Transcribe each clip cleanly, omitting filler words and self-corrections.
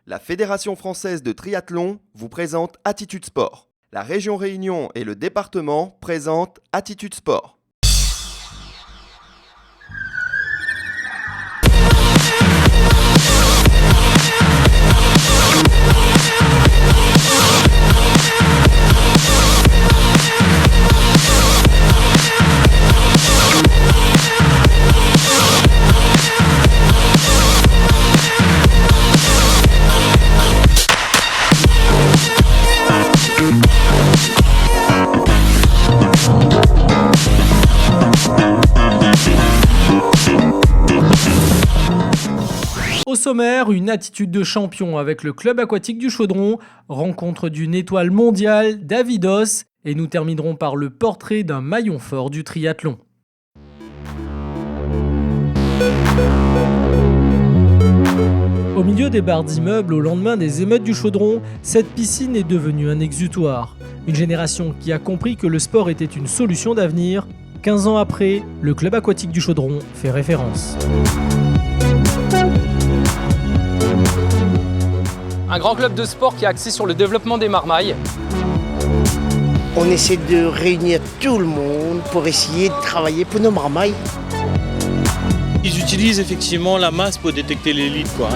La Fédération française de triathlon vous présente Attitude Sport. La région Réunion et le département présentent Attitude Sport. Au sommaire, une attitude de champion avec le club aquatique du Chaudron, rencontre d'une étoile mondiale, Davidos, et nous terminerons par le portrait d'un maillon fort du triathlon. Au milieu des barres d'immeubles au lendemain des émeutes du Chaudron, cette piscine est devenue un exutoire. Une génération qui a compris que le sport était une solution d'avenir. 15 ans après, le club aquatique du Chaudron fait référence. Un grand club de sport qui est axé sur le développement des marmailles. On essaie de réunir tout le monde pour essayer de travailler pour nos marmailles. Ils utilisent effectivement la masse pour détecter l'élite, quoi.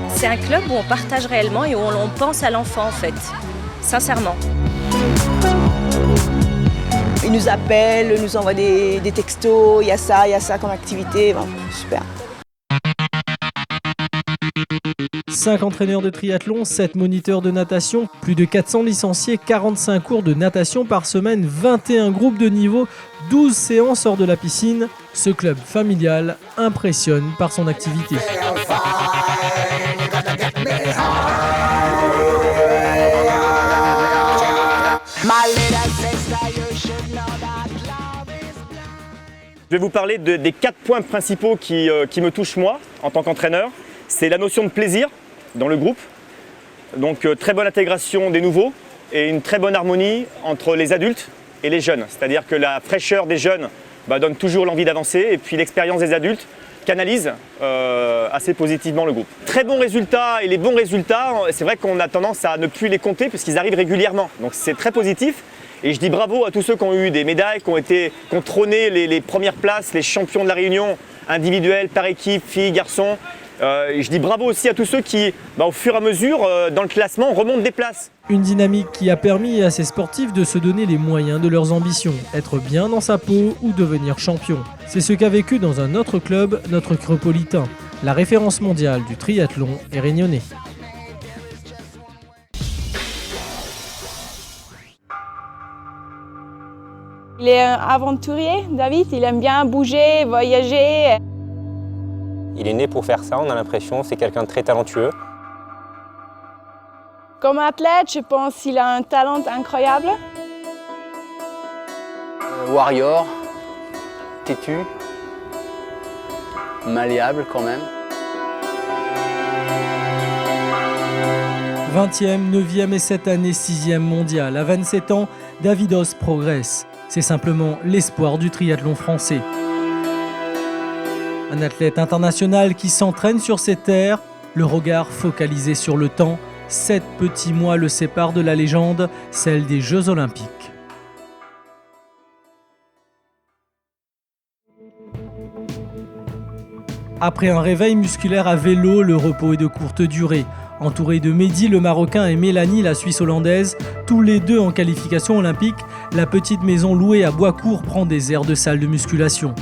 C'est un club où on partage réellement et où on pense à l'enfant en fait, sincèrement. Ils nous appellent, nous envoient des textos, il y a ça comme activité, bon, super. 5 entraîneurs de triathlon, 7 moniteurs de natation, plus de 400 licenciés, 45 cours de natation par semaine, 21 groupes de niveau, 12 séances hors de la piscine. Ce club familial impressionne par son activité. Je vais vous parler des 4 points principaux qui me touchent moi en tant qu'entraîneur. C'est la notion de plaisir dans le groupe, donc très bonne intégration des nouveaux et une très bonne harmonie entre les adultes et les jeunes. C'est-à-dire que la fraîcheur des jeunes donne toujours l'envie d'avancer et puis l'expérience des adultes canalise assez positivement le groupe. Très bons résultats et les bons résultats, c'est vrai qu'on a tendance à ne plus les compter puisqu'ils arrivent régulièrement. Donc c'est très positif. Et je dis bravo à tous ceux qui ont eu des médailles, qui ont trôné les premières places, les champions de la Réunion, individuels, par équipe, filles, garçons. Je dis bravo aussi à tous ceux qui, au fur et à mesure, dans le classement, remontent des places. Une dynamique qui a permis à ces sportifs de se donner les moyens de leurs ambitions, être bien dans sa peau ou devenir champion. C'est ce qu'a vécu dans un autre club, notre Creupolitain, la référence mondiale du triathlon est réunionnais. Il est un aventurier, David, il aime bien bouger, voyager. Il est né pour faire ça, on a l'impression, c'est quelqu'un de très talentueux. Comme athlète, je pense qu'il a un talent incroyable. Warrior, têtu, malléable quand même. 20e, 9e et cette année 6e mondial. À 27 ans, Davidos progresse. C'est simplement l'espoir du triathlon français. Un athlète international qui s'entraîne sur ses terres, le regard focalisé sur le temps. 7 petits mois le séparent de la légende, celle des Jeux Olympiques. Après un réveil musculaire à vélo, le repos est de courte durée. Entouré de Mehdi le Marocain et Mélanie la Suisse hollandaise, tous les deux en qualification olympique, la petite maison louée à Boiscourt prend des airs de salle de musculation.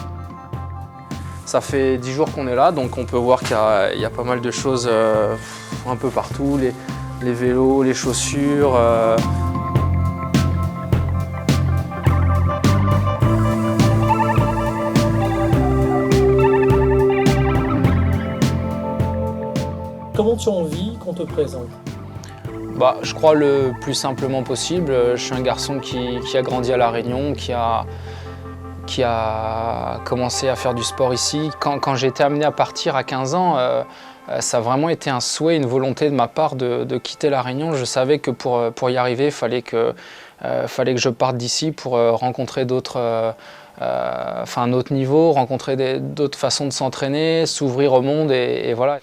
Ça fait 10 jours qu'on est là, donc on peut voir qu'il y a pas mal de choses un peu partout, les vélos, les chaussures. Comment tu en vis qu'on te présente ? Je crois le plus simplement possible. Je suis un garçon qui a grandi à La Réunion, qui a commencé à faire du sport ici. Quand j'ai été amené à partir à 15 ans, ça a vraiment été un souhait, une volonté de ma part de quitter La Réunion. Je savais que pour y arriver, il fallait que je parte d'ici pour rencontrer d'autres un autre niveau, rencontrer d'autres façons de s'entraîner, s'ouvrir au monde et voilà.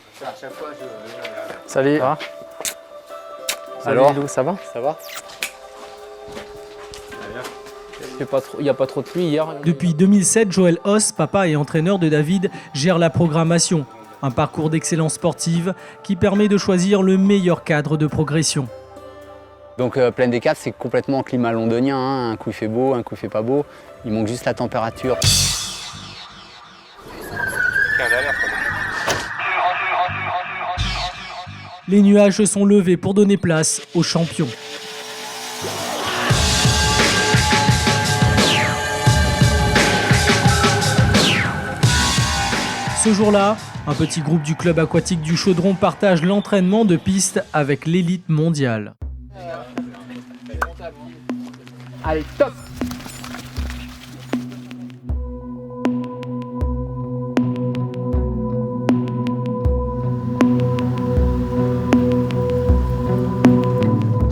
Salut. Ça va? Alors, Lilou, ça va? Ça va. Il n'y a pas trop de pluie hier. Depuis 2007, Joël Hoss, papa et entraîneur de David, gère la programmation. Un parcours d'excellence sportive qui permet de choisir le meilleur cadre de progression. Donc Plaine des Caves, c'est complètement climat londonien, hein. Un coup il fait beau, un coup il fait pas beau. Il manque juste la température. Les nuages se sont levés pour donner place aux champions. Ce jour-là, un petit groupe du club aquatique du Chaudron partage l'entraînement de piste avec l'élite mondiale. Allez, top!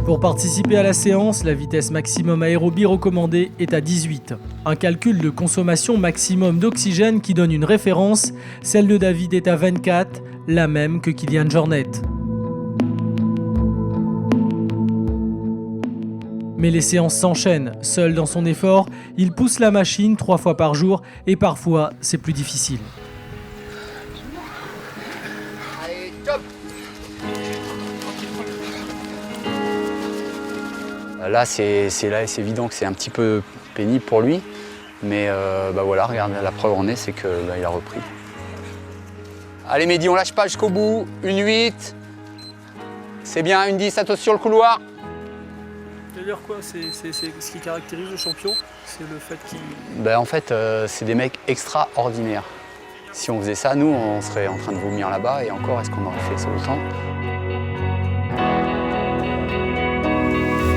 Pour participer à la séance, la vitesse maximum aérobie recommandée est à 18. Un calcul de consommation maximum d'oxygène qui donne une référence, celle de David est à 24, la même que Kylian Jornet. Mais les séances s'enchaînent. Seul dans son effort, il pousse la machine 3 fois par jour et parfois c'est plus difficile. Allez, top! Là, c'est évident que c'est un petit peu pénible pour lui. Mais voilà, regarde, la preuve en est, c'est qu'il a repris. Allez Mehdi, on lâche pas jusqu'au bout. Une 8. C'est bien, une 10, attention sur le couloir. C'est-à-dire quoi? C'est ce qui caractérise le champion? C'est le fait qu'il... En fait, c'est des mecs extraordinaires. Si on faisait ça, nous, on serait en train de vomir là-bas. Et encore, est-ce qu'on aurait fait ça autant?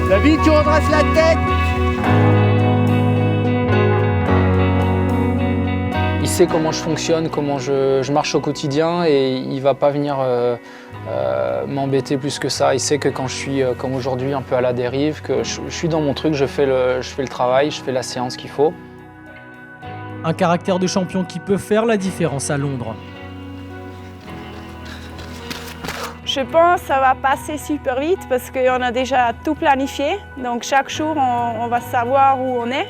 David, tu redresses la tête! Il sait comment je fonctionne, comment je marche au quotidien et il ne va pas venir m'embêter plus que ça. Il sait que quand je suis, comme aujourd'hui, un peu à la dérive, que je suis dans mon truc, je fais le travail, je fais la séance qu'il faut. Un caractère de champion qui peut faire la différence à Londres. Je pense que ça va passer super vite parce qu'on a déjà tout planifié. Donc chaque jour, on va savoir où on est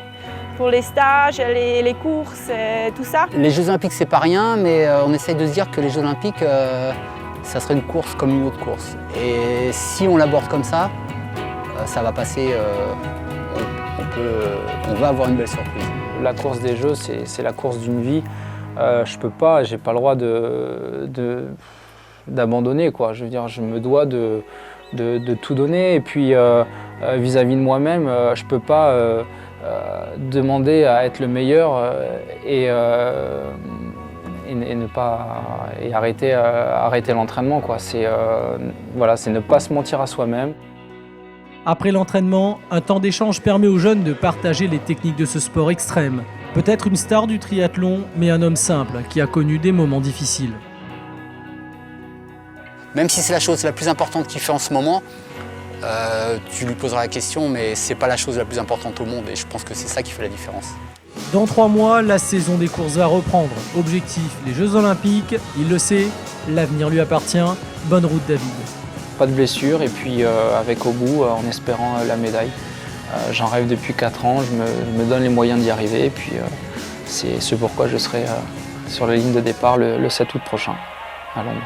pour les stages, les courses, tout ça. Les Jeux Olympiques, c'est pas rien, mais on essaye de se dire que les Jeux Olympiques, ça serait une course comme une autre course. Et si on l'aborde comme ça va passer, on va avoir une belle surprise. La course des Jeux, c'est la course d'une vie. Je peux pas, j'ai pas le droit d'abandonner, quoi. Je veux dire, je me dois de tout donner. Et puis, vis-à-vis de moi-même, je peux pas demander à être le meilleur et ne pas arrêter l'entraînement, quoi. C'est ne pas se mentir à soi-même. Après l'entraînement, un temps d'échange permet aux jeunes de partager les techniques de ce sport extrême. Peut-être une star du triathlon, mais un homme simple qui a connu des moments difficiles. Même si c'est la chose la plus importante qu'il fait en ce moment, tu lui poseras la question, mais c'est pas la chose la plus importante au monde et je pense que c'est ça qui fait la différence. Dans 3 mois, la saison des courses va reprendre. Objectif, les Jeux Olympiques. Il le sait, l'avenir lui appartient. Bonne route, David. Pas de blessure et puis avec au bout, en espérant la médaille. J'en rêve depuis 4 ans, je me donne les moyens d'y arriver et puis c'est ce pourquoi je serai sur la ligne de départ le 7 août prochain à Londres.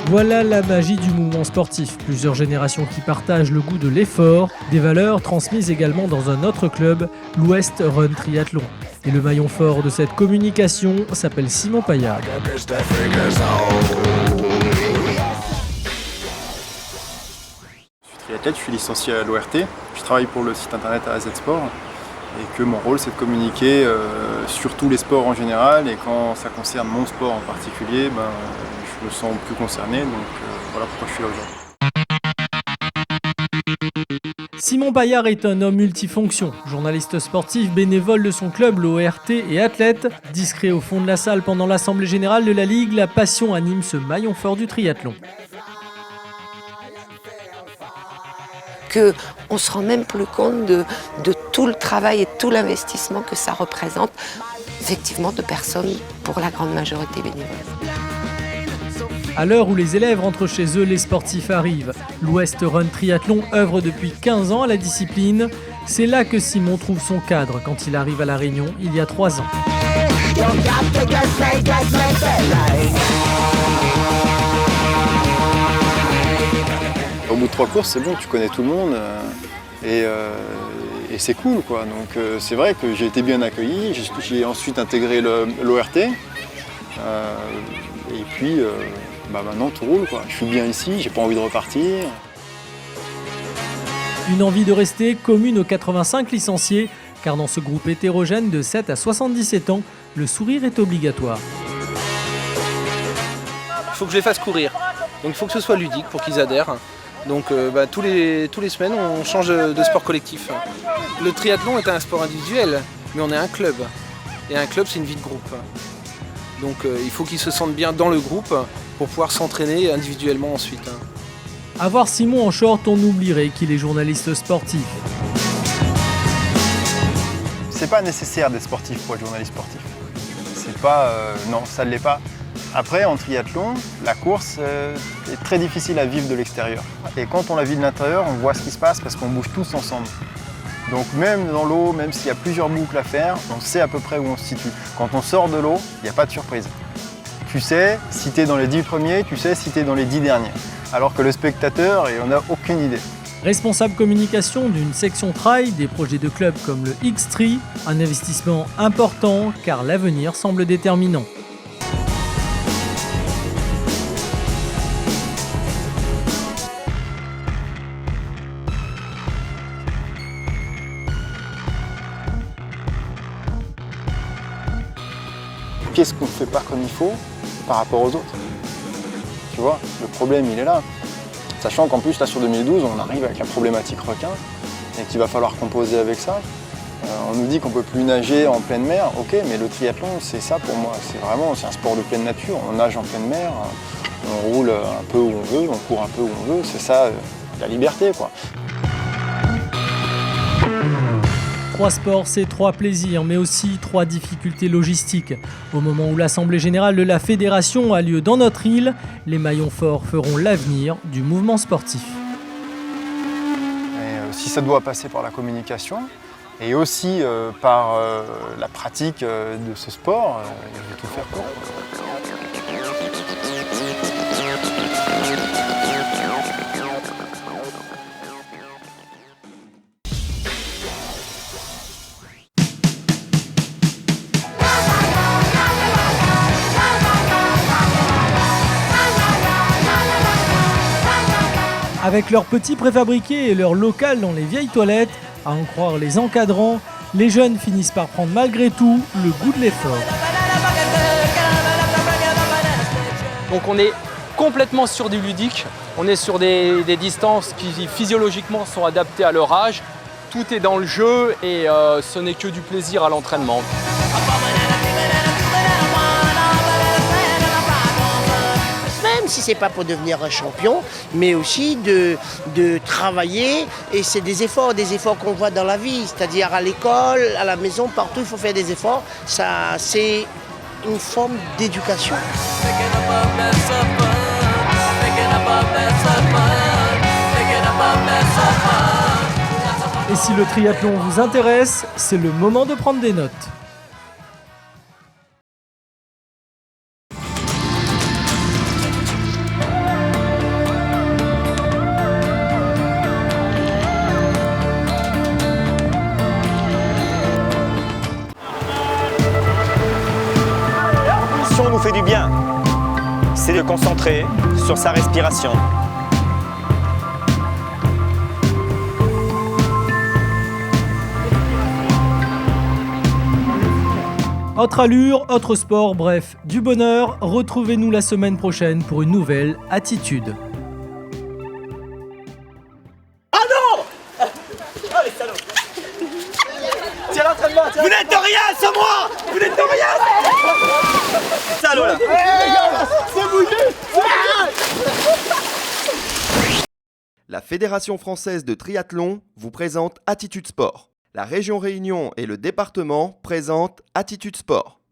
Voilà la magie du mouvement sportif. Plusieurs générations qui partagent le goût de l'effort, des valeurs transmises également dans un autre club, l'Ouest Run Triathlon. Et le maillon fort de cette communication s'appelle Simon Paillard. Je suis triathlète, je suis licencié à l'ORT, je travaille pour le site internet AZ Sport. et que mon rôle c'est de communiquer sur tous les sports en général, et quand ça concerne mon sport en particulier, je me sens plus concerné, donc voilà pourquoi je suis là aujourd'hui. Simon Paillard est un homme multifonction, journaliste sportif, bénévole de son club, l'ORT, et athlète. Discret au fond de la salle pendant l'Assemblée Générale de la Ligue, la passion anime ce maillon fort du triathlon. On ne se rend même plus compte de tout le travail et tout l'investissement que ça représente, effectivement, de personnes, pour la grande majorité bénévoles. À l'heure où les élèves rentrent chez eux, les sportifs arrivent. L'Ouest Run Triathlon œuvre depuis 15 ans à la discipline. C'est là que Simon trouve son cadre quand il arrive à La Réunion il y a 3 ans. Au bout de 3 courses, c'est bon, tu connais tout le monde et c'est cool, quoi. Donc c'est vrai que j'ai été bien accueilli. J'ai ensuite intégré l'ORT et puis maintenant tout roule, quoi. Je suis bien ici, j'ai pas envie de repartir. Une envie de rester commune aux 85 licenciés, car dans ce groupe hétérogène de 7 à 77 ans, le sourire est obligatoire. Il faut que je les fasse courir, donc il faut que ce soit ludique pour qu'ils adhèrent. Donc tous les semaines, on change de sport collectif. Le triathlon est un sport individuel, mais on est un club. Et un club, c'est une vie de groupe. Donc il faut qu'ils se sentent bien dans le groupe pour pouvoir s'entraîner individuellement ensuite. À voir Simon en short, on oublierait qu'il est journaliste sportif. C'est pas nécessaire d'être sportif pour être journaliste sportif. C'est pas... non, ça ne l'est pas. Après, en triathlon, la course est très difficile à vivre de l'extérieur. Et quand on la vit de l'intérieur, on voit ce qui se passe parce qu'on bouge tous ensemble. Donc même dans l'eau, même s'il y a plusieurs boucles à faire, on sait à peu près où on se situe. Quand on sort de l'eau, il n'y a pas de surprise. Tu sais si tu es dans les 10 premiers, tu sais si tu es dans les 10 derniers. Alors que le spectateur, il n'en a aucune idée. Responsable communication d'une section trail, des projets de clubs comme le X-Tri, un investissement important car l'avenir semble déterminant. Qu'est-ce qu'on ne fait pas comme il faut par rapport aux autres? Tu vois, le problème il est là. Sachant qu'en plus là sur 2012 on arrive avec la problématique requin et qu'il va falloir composer avec ça. On nous dit qu'on ne peut plus nager en pleine mer, ok, mais le triathlon c'est ça pour moi, c'est un sport de pleine nature, on nage en pleine mer, on roule un peu où on veut, on court un peu où on veut, c'est ça la liberté, quoi. 3 sports, c'est 3 plaisirs, mais aussi 3 difficultés logistiques. Au moment où l'Assemblée Générale de la Fédération a lieu dans notre île, les maillons forts feront l'avenir du mouvement sportif. Si ça doit passer par la communication et aussi par la pratique de ce sport, il faut tout faire pour. Avec leurs petits préfabriqués et leur local dans les vieilles toilettes, à en croire les encadrants, les jeunes finissent par prendre malgré tout le goût de l'effort. Donc on est complètement sur du ludique, on est sur des distances qui physiologiquement sont adaptées à leur âge. Tout est dans le jeu et ce n'est que du plaisir à l'entraînement. Même si c'est pas pour devenir un champion, mais aussi de travailler, et c'est des efforts qu'on voit dans la vie, c'est-à-dire à l'école, à la maison, partout il faut faire des efforts. Ça, c'est une forme d'éducation. Et si le triathlon vous intéresse, c'est le moment de prendre des notes. Si on nous fait du bien, c'est de concentrer sur sa respiration. Autre allure, autre sport, bref, du bonheur. Retrouvez-nous la semaine prochaine pour une nouvelle Attitude. Ah non! Oh les salauds! Tiens l'entraînement, tiens! Vous n'êtes de rien sans moi! Vous n'êtes de rien! Salaud là! C'est bouillé! La Fédération française de triathlon vous présente Attitude Sport. La région Réunion et le département présentent Attitude Sport.